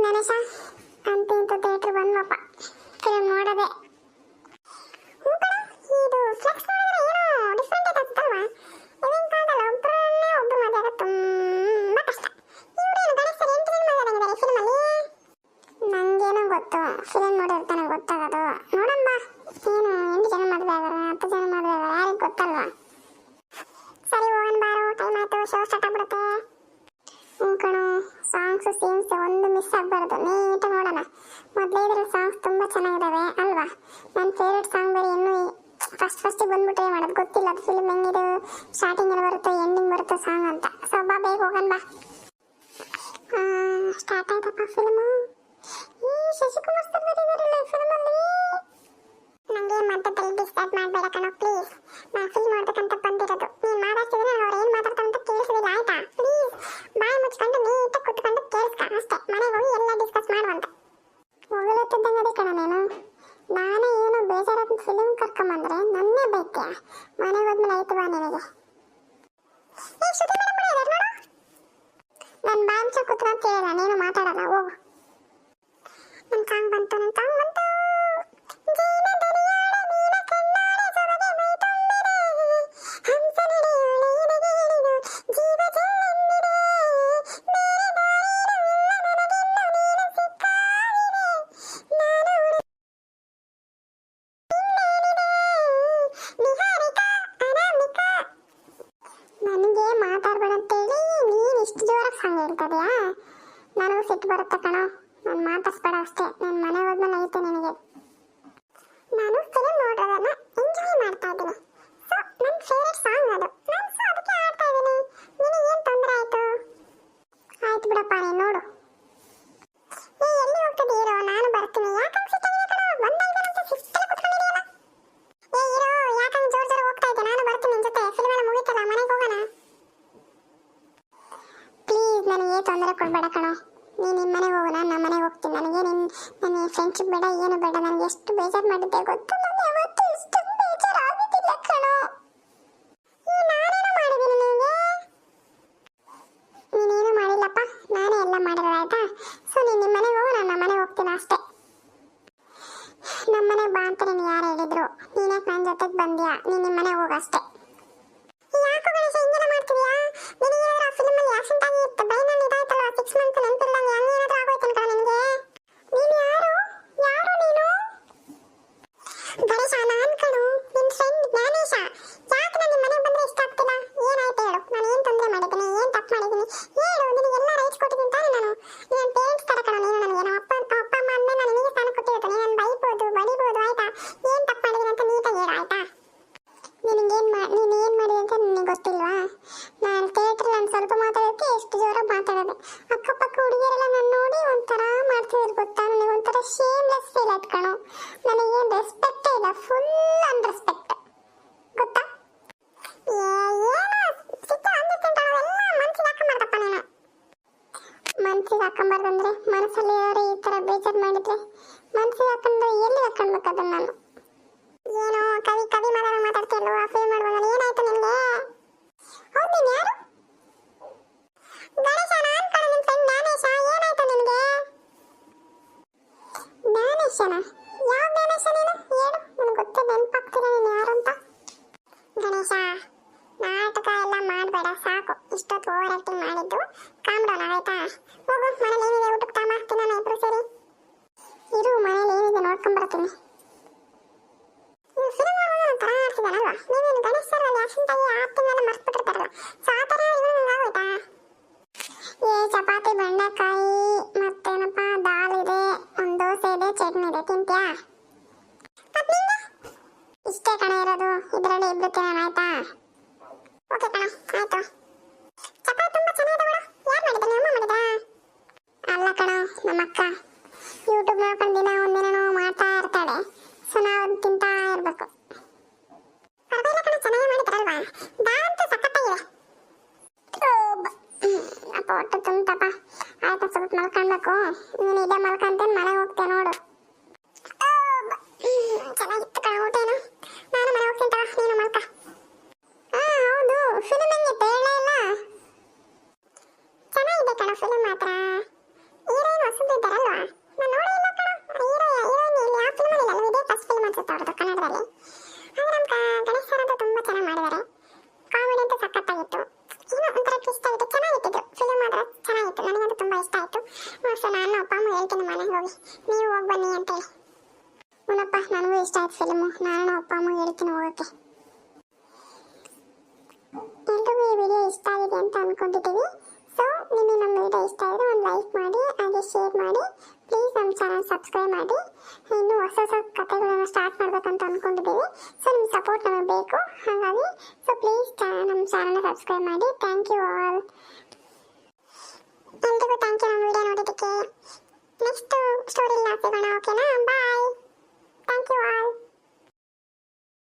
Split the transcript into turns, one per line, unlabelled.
ನನಸ ಅಂತ ಇಂತ theatre ಬಂದ್ವಪ್ಪ film ನೋಡದೆ. ಇದು ಫ್ಲೆಕ್ಸ್ ನೋಡಿದ್ರೆ ಏನೋ ಡಿಫ್ರೆಂಟ್ ಆಗುತ್ತಲ್ವಾ? ಇವಾಗಿನ ಕಾಲದಲ್ಲಿ ಒಬ್ಬರನ್ನೇ ಒಬ್ಬರು ಮದುವೆ ಆಗೋದು ತುಂಬಾ ಕಷ್ಟ. ಇವರೇನು ಗಣೇಶ್ ಸರ್ 8 ಜನ ಮದುವೆ ಫಿಲ್ಮಲ್ಲಿ. ನಂಗೇನೋ ಗೊತ್ತು, ಫಿಲ್ಮ್ ನೋಡಿರ್ತಾನೆ ಗೊತ್ತಾಗೋದು. ನೋಡಂಬ ಏನು 8 ಜನ ಮದುವೆ ಆಗಾರ 10 ಜನ ಮದುವೆ ಆಗಾರ ಯಾರಿಗೆ ಗೊತ್ತಲ್ವಾ? ಸರಿ ಹೋಗೋಣ ಬಾರೋ, ಟೈಮ್ ಆಯ್ತು, ಶೋ ಸ್ಟಾರ್ಟ್ ಆಗ್ಬಿಡುತ್ತೆ. ಕಣೋ, ಸಾಂಗ್ಸ್ ಸೀನ್ಸ್ ಒಂದು ಮಿಸ್ ಆಗಬಾರ್ದು, ನೀಟಾಗಿ ನೋಡೋಣ. ಮೊದಲೇ ಇದ್ರಲ್ಲಿ ಸಾಂಗ್ಸ್ ತುಂಬ ಚೆನ್ನಾಗಿದ್ದಾವೆ ಅಲ್ವಾ? ನನ್ನ ಫೇವ್ರೆಟ್ ಸಾಂಗ್ ಬೇರೆ ಇನ್ನೂ ಫಸ್ಟ್ ಬಂದ್ಬಿಟ್ರೆ ಮಾಡೋದು ಗೊತ್ತಿಲ್ಲ ಅದು ಫಿಲ್ಮ್ ಹೆಂಗಿದೆ, ಸ್ಟಾರ್ಟಿಂಗ್ ಎಲ್ಲ ಬರುತ್ತೋ ಎಂಡಿಂಗ್ ಬರುತ್ತೋ ಸಾಂಗ್ ಅಂತ. ಸೊ ಬಾ ಬೇಗ ಹೋಗೋಣ ಬಾ. ಸ್ಟಾರ್ಟ್ ಆಯ್ತಪ್ಪ ಫಿಲ್ಮು. ಈ ಶಶಿಕುಮಾರ್ ಸರ್ ಬರೀದಾರಲ್ಲ ಈ ಫಿಲ್ಮಲ್ಲಿ. ನನಗೆ ಮಧ್ಯದಲ್ಲಿ ಡಿಸ್ಟರ್ಬ್ ಮಾಡಬೇಡ ಕಣೋ ಪ್ಲೀಸ್. ನಾನು ಫಿಲ್ಮ್ ನೋಡ್ಬೇಕಂತ ಬಂದಿರೋದು. ನೀನು ಮಾತಾಡ್ತಿದ್ರೆ ಅವ್ರು ಏನು ಮಾತಾಡ್ತಾರೆ ಅಂತ ಕೇಳಿಸೋದಿಲ್ಲ ಆಯ್ತಾ? ಪ್ಲೀಸ್ ಬಾಯಿ ಮುಚ್ಕೊಂಡು ನೀಟಾಗಿ ಕುತ್ಕೊಂಡು ಕೇಳಿಸ್ಕ ಅಷ್ಟೇ. ಮನೆಗೆ ಹೋಗಿ ಎಲ್ಲ ಡಿಸ್ಕಸ್ ಮಾಡುವಂತ. ಹೊಗಳುತ್ತಿದ್ದಂಗದೆ ಕಣ ನೀನು. ನಾನೇ ಏನೋ ಬೇಜಾರಾದ ಫಿಲ್ಮ್ ಕರ್ಕೊಂಬಂದ್ರೆ ನನ್ನೇ ಬೈತ್ಯಾ? ಮನೆಗೆ ಹೋದ್ಮೇಲೆ ಆಯ್ತು ಬಾ ನಿನಗೆ. ನನ್ನ ಬಾಯಿ ಮುಚ್ಚ ಕುತ್ಕೊಂಡು ಕೇಳಿಲ್ಲ, ನೀನು ಮಾತಾಡಲ್ಲ, ಹೋಗು. ನನ್ನ ಸಾಂಗ್ ಬಂತು, ನನ್ನ ಸಾಂಗ್ ಬಂತು. ನನಗೂ ಸಿಟ್ಟು ಬರುತ್ತೆ ಕಣೋ, ನಾನು ಮಾತಾಡ್ಸ್ಬೇಡ ಅಷ್ಟೇ. ನಾನು ಮನೆಗೆ ಹೋದ್ಮೇಲೆ ಐತೆ ನಿನಗೆ. ನಾನು ಫಿಲ್ಮ್ ನೋಡೋದನ್ನ ಎಂಜಾಯ್ ಮಾಡ್ತಾ ಇದ್ದೀನಿ. ಸೊ ನನ್ನ ಫೇವ್ರೆಟ್ ಸಾಂಗ್ ಅದು, ನಾನು ಸೊ ಅದಕ್ಕೆ ಆಡ್ತಾ ಇದ್ದೀನಿ. ನಿನಗೇನು ತೊಂದರೆ ಆಯಿತು? ಆಯ್ತು ಬಿಡಪ್ಪ, ನೀನು ನೋಡು. ಎಲ್ಲಿ ಹೋಗ್ತದೆ ಹೀರೋ? ನಾನು ಬರ್ತೀನಿ. ಯಾಕಂಗೆ ಸಿಟ್ಟಾಗಿದೆ ಕಣೋ? ಬಂದಾಯ್ತು ಅಂತ ಸಿಟ್ಟಲ್ಲಿ ಕುತ್ಕೊಂಡಿದೆಯಲ್ಲ. ಹೀರೋ ಯಾಕಂಗೆ ಜೋರ್ ಜೋರ್ ಹೋಗ್ತಾ ಇದ್ದೆ? ನಾನು ಬರ್ತೀನಿ ನಿನ್ನ ಜೊತೆ. ಫಿಲ್ಮ್ ಎಲ್ಲ ಮುಗೀತಲ್ಲ, ಮನೆಗೆ ಹೋಗೋಣ. ಪ್ಲೀಸ್ ನನಗೆ ತೊಂದರೆ ಕೊಡಬೇಡ ಕಣೋ. ನೀನು ನಿಮ್ಮ ಮನೆಗೆ ಹೋಗು, ನಾನು ನಮ್ಮ ಮನೆಗೆ ಹೋಗ್ತೀನಿ. ನನಗೆ ಫ್ರೆಂಡ್ಶಿಪ್ ಬೇಡ, ಏನು ಬೇಡ. ನನಗೆ ಎಷ್ಟು ಬೇಜಾರು ಮಾಡಿದ್ದೆ ಗೊತ್ತು? ನಾನು ಯಾವತ್ತೂ ಇಷ್ಟು ಬೇಜಾರು ಆಗಿದ್ದಿಲ್ಲ ಕಣೋ. ನಾನೇನು ಮಾಡಿದ್ದೀನಿ ನಿನಗೆ? ನೀನೇನು ಮಾಡಿಲ್ಲಪ್ಪ, ನಾನೇ ಎಲ್ಲ ಮಾಡಿರೋದು ಆಯ್ತಾ? ಸೊ ನೀನು ನಿಮ್ಮ ಮನೆಗೆ ಹೋಗು, ನಾನು ನಮ್ಮ ಮನೆಗೆ ಹೋಗ್ತೀನಿ ಅಷ್ಟೇ. ನಮ್ಮ ಮನೆಗೆ ಬಾ ಅಂತ ನೀನು ಯಾರು ಹೇಳಿದ್ರು? ನೀನ್ಯಾಕೆ ನನ್ನ ಜೊತೆಗೆ ಬಂದ್ಯಾ? ನೀನು ನಿಮ್ಮ ಮನೆಗೆ ಹೋಗು ಅಷ್ಟೇ. ಯಾಕೋ ಗಣೇಶ ಹಿಂಗೆಲ್ಲ ಮಾಡ್ತಿದ್ಯಾ? ನಿನಗೇನಾದ್ರೂ ಆ ಫಿಲ್ಮಲ್ಲಿ ಆಕ್ಸಿಡೆಂಟ್ ಆಗಿರುತ್ತೆ, ಬೈನಲ್ಲಿ ಇದಾಯ್ತಲ್ಲ 6 ಮಂತ್ ನೆನಪಿಲ್ದಂಗೆ, ಹಂಗೇನಾದ್ರೂ ಆಗೋಯ್ತೇನು ಕಣ ನಿನಗೆ? ನೀನು ಯಾರು ನೀನು? ಗಣೇಶ ನಾನು ಕಣು, ನಿನ್ನ ಫ್ರೆಂಡ್ ಜ್ಞಾನೇಶ. ಯಾಕೆ ನಾನು ನಿಮ್ಮ ಮನೆಗೆ ಬಂದರೆ ಇಷ್ಟ ಆಗ್ತಿಲ್ಲ? ಏನಾಯ್ತು ಹೇಳು? ನಾನು ಏನು ತೊಂದರೆ ಮಾಡಿದ್ದೀನಿ? ಏನು ತಪ್ಪು ಮಾಡಿದ್ದೀನಿ ಹೇಳು? ನಿನಗೆಲ್ಲ ರೈಟ್ಸ್ ಕೊಟ್ಟಿದ್ದೀನಿ ತಾನೆ ನಾನು? ನನ್ನ ಪೇರೆಂಟ್ಸ್ ಥರ ಕಣ ನೀನು ನನಗೆ. ನಮ್ಮ ಅಪ್ಪ ಅಮ್ಮ ಅಂದಮೇಲೆ ನಾನು ನಿನಗೆ ಸ್ಥಾನ ಕೊಟ್ಟಿರ್ತೀನಿ. ನಾನು ಬೈಬೋದು ಬಡಿಬೋದು ಆಯ್ತಾ? ಏನು ತಪ್ಪು ಮಾಡಿದ್ದೀನಿ ಅಂತ ನೀಟಾಗಿ ಹೇಳು ಆಯ್ತಾ? ನೀನು ಏನು ಮಾಡಿದೆ ಅಂತ ನನಗೆ ಗೊತ್ತಿಲ್ವಾ? ನಾನು ಥಿಯೇಟ್ರಲ್ಲಿ ನಾನು ಸ್ವಲ್ಪ ಮಾತಾಡೋಕ್ಕೆ ಎಷ್ಟು ಜೋರಾಗಿ ಮಾತಾಡೋದೆ. ಅಕ್ಕಪಕ್ಕ ಹುಡುಗಿಯರೆಲ್ಲ ನಾನು ನೋಡಿ ಒಂಥರ ಮಾಡ್ತಿದ್ರು ಗೊತ್ತಾ? ನನಗೆ ಒಂಥರ ಶೇಮ್ಲೆಸ್ ಫೀಲ್ ಆಯ್ತು ಕಣೋ. ನನಗೇನು ರೆಸ್ಪೆಕ್ಟೇ ಇಲ್ಲ, ಫುಲ್ ಅನ್ರೆಸ್ಪೆಕ್ಟ್ ಗೊತ್ತಾ? ಏನೋ ಸಿಕ್ಕ ಅಂದಿರ್ತೀನಿ ಎಲ್ಲ ಮನ್ಸಿಗೆ ಹಾಕೊಂಬಾರ್ದಪ್ಪ ನೀನು. ಮನ್ಸಿಗೆ ಹಾಕೊಂಬಾರ್ದಂದ್ರೆ ಮನಸ್ಸಲ್ಲಿ ಯಾರು ಈ ಥರ ಬೇಜಾರು ಮಾಡಿದ್ರೆ ಮನ್ಸಿಗೆ ಹಾಕೊಂಡ್ರೆ ಎಲ್ಲಿ ಹಾಕೊಂಡ್ಬೇಕು ಅದನ್ನು ನಾನು? ಏನೋ ಕವಿ ಮಾತಾಡ್ತಿಯಲ್ವ ಫಿಲ್ಮ್ ಮಾಡುವಾಗ? ಏನಾಯ್ತು ನಿನಗೆ? ಹೌದು ನೀನು ಯಾರು? ಗಣೇಶ ನಾನು ಕಣ, ನಿಮ್ಮ ಫ್ರೆಂಡ್ ಜ್ಞಾನೇಶ. ಏನಾಯ್ತು ನಿನಗೆ? ಜ್ಞಾನೇಶನ? ಯಾವ ಜ್ಞಾನೇಶ ನೀನು? ಹೇಳು, ನನಗೆ ಗೊತ್ತೇ ನೆನಪಾಗ್ತಿಲ್ಲ ನೀನು ಯಾರು ಅಂತ. ಗಣೇಶ ನಾಟಕ ಎಲ್ಲ ಮಾಡಬೇಡ ಸಾಕು. ಇಷ್ಟೊತ್ತು ಓವರ್ ಆಕ್ಟಿಂಗ್ ಮಾಡಿದ್ದು ಕಾಮ್ ಡೌನ್ ಆಯ್ತಾ? ಹೋಗು, ಮನೇಲಿ ಏನಿದೆ ಊಟಕ್ಕೆ ತಾಂಬಾಕ್ತೀನಿ ನಾನು ಇಬ್ರು ಸೇರಿ. ಇರು, ಮನೇಲಿ ಏನಿದೆ ನೋಡ್ಕೊಂಬರ್ತೀನಿ. ಫಿಲ್ಮ್ ನೋಡುವಾಗ ಒಂಥರ ಆಡ್ತಿದ್ದಾನಲ್ವಾ? ನೀವೇನು ಗಣೇಶ್ ಸರ್ ಅಲ್ಲಿ ಆಕ್ಸಿಡೆಂಟ್ ಆಗಿ ಆಪ್ತಿಂಗೆಲ್ಲ ಮರ್ತ್ಬಿಟ್ಟಿರ್ತಾರಲ್ಲ, ಸೊ ಆ ಥರ ಇವನು ಆಗೋಯ್ತಾ? ಚಪಾತಿ ಬೆಂಡೆಕಾಯಿ ಮತ್ತೇನಪ್ಪ ದಾಲ್ ಇದೆ, ಒಂದು ದೋಸೆ ಇದೆ, ಚಟ್ನಿ ಇದೆ, ತಿಂತ್ಯಾ? ಇಷ್ಟೇ ಕಣ ಇರೋದು, ಇದರಲ್ಲಿ ಇಬ್ರು ತಿನ್ನೋಣ ಆಯ್ತಾ? ಓಕೆ ಕಣ, ಆಯ್ತು. ಚಪಾತಿ ತುಂಬ ಚೆನ್ನಾಗಿದೆ ಬಿಡು. ಯಾರು ಮಾಡಿದ್ರು? ನಿಮ್ಮ ಅಮ್ಮ ಮಾಡಿದ್ರಾ? ಅಲ್ಲ ಕಣ, ನಮ್ಮ ಅಕ್ಕ ಯೂಟ್ಯೂಬ್ ನೋಡ್ಕೊಂಡು ಒಂದಿನ ಮಾಡ್ತಾ ಇರ್ತಾಳೆ. ಸೊ ನಾವು ತಿಂತಾ ಇರಬೇಕು. ಪರವಾಗಿಲ್ಲ ಕಣ, ಚೆನ್ನಾಗಿ ಮಾಡಿದ್ರಲ್ವಾ? ದಾಲ್ ಅಂತೂ ಸಖತ್ತಾಗಿದೆ. ಅಪ್ಪ ಹೊಟ್ಟೆ ತುಂಬ್ತಪ್ಪ. ಆಯ್ತಾ, ಸ್ವಲ್ಪ ಮಲ್ಕೊಳ್ಬೇಕು. ನೀನು ಇದೇ ಮಲ್ಕೊಂತೇನೆ, ಮನೆಗೆ ಹೋಗ್ತೇನೆ ನೋಡು. ಚೆನ್ನಾಗಿತ್ತು ಕಣ ಊಟ. ಏನು ನಾನು ಮನೆ ಹೋಗ್ತೀನಿ ತಗೋ, ನೀನು ಮಲ್ಕ. ಹೌದು, ಫಿಲ್ಮ್ ಹೆಂಗಿತ್ತು ಹೇಳೇ ಇಲ್ಲ? ಚೆನ್ನಾಗಿದೆ ಕಣ ಫಿಲ್ಮ್ ಮಾತ್ರ. ಹೀರೋಯಿನ್ ಹೊಸದಿದ್ದಾರಲ್ಲ ಕನ್ನಡದಲ್ಲಿ. ಆದರೆ ನಮ್ಮ ಗಣೇಶ್ ಸರ್ ಅಂತ ತುಂಬ ಚೆನ್ನಾಗಿ ಮಾಡಿದ್ದಾರೆ. ಕಾಮಿಡಿ ಅಂತೂ ಸಖತ್ತಾಗಿತ್ತು. ಏನೋ ಒಂಥರ ಟ್ವಿಸ್ಟ್ ಆಗಿತ್ತು, ಚೆನ್ನಾಗಿತ್ತು. ಫಿಲ್ಮ್ ಮಾತ್ರ ಚೆನ್ನಾಗಿತ್ತು, ನನಗಂತೂ ತುಂಬ ಇಷ್ಟ ಆಯಿತು. ಸೊ ನಾನು ಅಪ್ಪ ಅಮ್ಮ ಹೇಳ್ತೀನಿ ಮನೆಗೆ ಹೋಗಿ ನೀವು ಹೋಗಿ ಬನ್ನಿ ಅಂತೇಳಿ. ಹೂನಪ್ಪ, ನನಗೂ ಇಷ್ಟ ಆಯ್ತು ಫಿಲ್ಮು. ನಾನು ಅಪ್ಪ ಅಮ್ಮ ಹೇಳ್ತೀನಿ ಹೋಗೋಕ್ಕೆ. ಎಲ್ರಿಗೂ ಈ ವಿಡಿಯೋ ಇಷ್ಟ ಆಗಿದೆ ಅಂತ ಅಂದ್ಕೊಂಡಿದ್ದೀವಿ. ಸೊ ನಿಮಗೆ ನಮ್ಮ ವಿಡಿಯೋ ಇಷ್ಟ ಆದರೆ ಒಂದು ಲೈಕ್ ಮಾಡಿ, ಹಾಗೆ ಶೇರ್ ಮಾಡಿ. ಪ್ಲೀಸ್ ನಮ್ಮ ಚಾನಲ್ ಸಬ್ಸ್ಕ್ರೈಬ್ ಮಾಡಿ. ಇನ್ನು ಹೊಸ ಹೊಸ ಕಥೆಗಳನ್ನು ಸ್ಟಾರ್ಟ್ ಮಾಡಬೇಕಂತ ಅಂದ್ಕೊಂಡಿದ್ದೀವಿ. ಸೊ ನಿಮ್ಮ ಸಪೋರ್ಟ್ ನಮಗೆ ಬೇಕು. ಹಾಗಾಗಿ ಸೊ ಪ್ಲೀಸ್ ನಮ್ಮ ಚಾನಲ್ನ ಸಬ್ಸ್ಕ್ರೈಬ್ ಮಾಡಿ. Thank you all. ಎಲ್ರಿಗೂ ಥ್ಯಾಂಕ್ ಯು ನಮ್ಮ ವಿಡಿಯೋ ನೋಡೋದಕ್ಕೆ. ನೆಕ್ಸ್ಟ್ ಸ್ಟೋರಿಯಲ್ಲಿ ಸಿಗೋಣ, ಓಕೆನಾ? ಬಾಯ್. Thank you all.